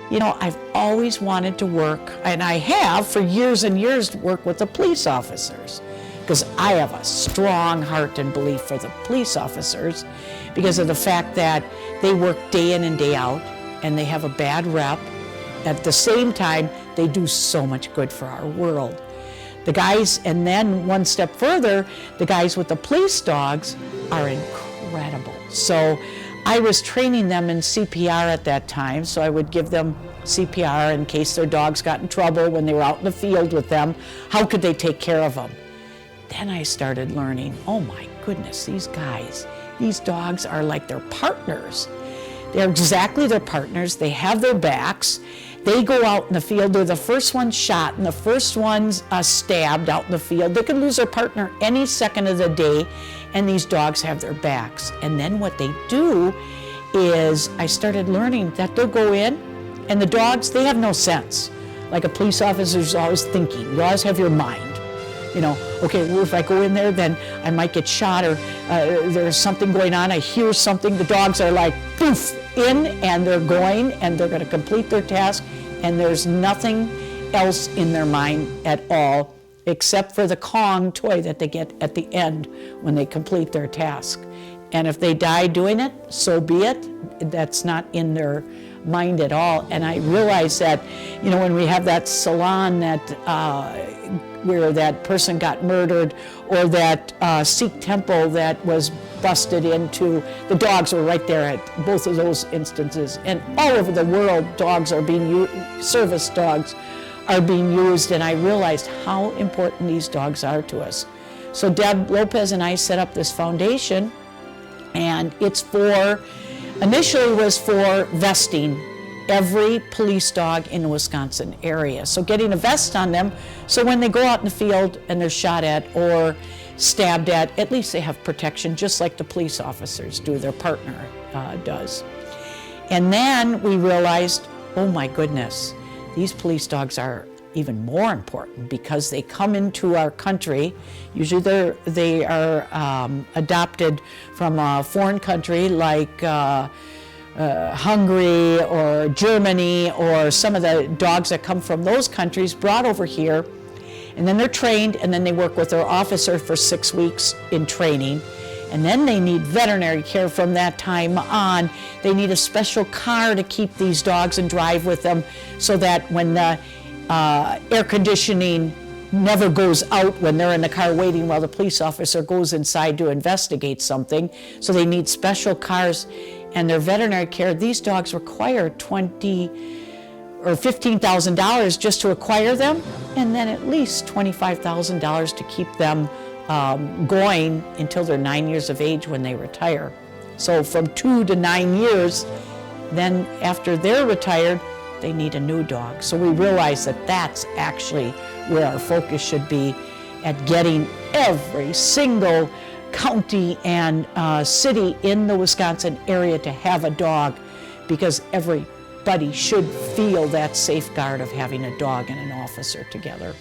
You know, I've always wanted to work, and I have for years and years, work with the police officers, because I have a strong heart and belief for the police officers because of the fact that they work day in and day out and they have a bad rep. At the same time, they do so much good for our world. The guys, and then one step further, the guys with the police dogs are incredible. So I was training them in CPR at that time, so I would give them CPR in case their dogs got in trouble when they were out in the field with them. How could they take care of them? Then I started learning, oh my goodness, these guys, these dogs are like their partners. They're exactly their partners. They have their backs. They go out in the field. They're the first ones shot and the first ones stabbed out in the field. They could lose their partner any second of the day, and these dogs have their backs. And then what they do is I started learning that they'll go in, and the dogs, they have no sense. Like a police officer's always thinking. You always have your mind. You know, okay, well, if I go in there, then I might get shot, or there's something going on, I hear something. The dogs are like, poof, in, and they're going, and they're going to complete their task, and there's nothing else in their mind at all, except for the Kong toy that they get at the end when they complete their task. And if they die doing it, so be it. That's not in their mind at all. And I realized that, you know, when we have that salon that where that person got murdered, or that Sikh temple that was busted into, the dogs were right there at both of those instances. And all over the world, dogs are being used, service dogs are being used, and I realized how important these dogs are to us. So Deb Lopez and I set up this foundation, and it's for, initially was for vesting every police dog in the Wisconsin area. So getting a vest on them, so when they go out in the field and they're shot at or stabbed at least they have protection, just like the police officers do, their partner does. And then we realized, oh my goodness, these police dogs are even more important because they come into our country. Usually they are adopted from a foreign country like Hungary or Germany, or some of the dogs that come from those countries brought over here, and then they're trained, and then they work with their officer for 6 weeks in training, and then they need veterinary care from that time on. They need a special car to keep these dogs and drive with them, so that when the air conditioning never goes out when they're in the car waiting while the police officer goes inside to investigate something. So they need special cars. And their veterinary care, these dogs require $20,000 or $15,000 just to acquire them, and then at least $25,000 to keep them going until they're 9 years of age when they retire. So from 2 to 9 years, then after they're retired, they need a new dog. So we realize that that's actually where our focus should be, at getting every single county and city in the Wisconsin area to have a dog, because everybody should feel that safeguard of having a dog and an officer together.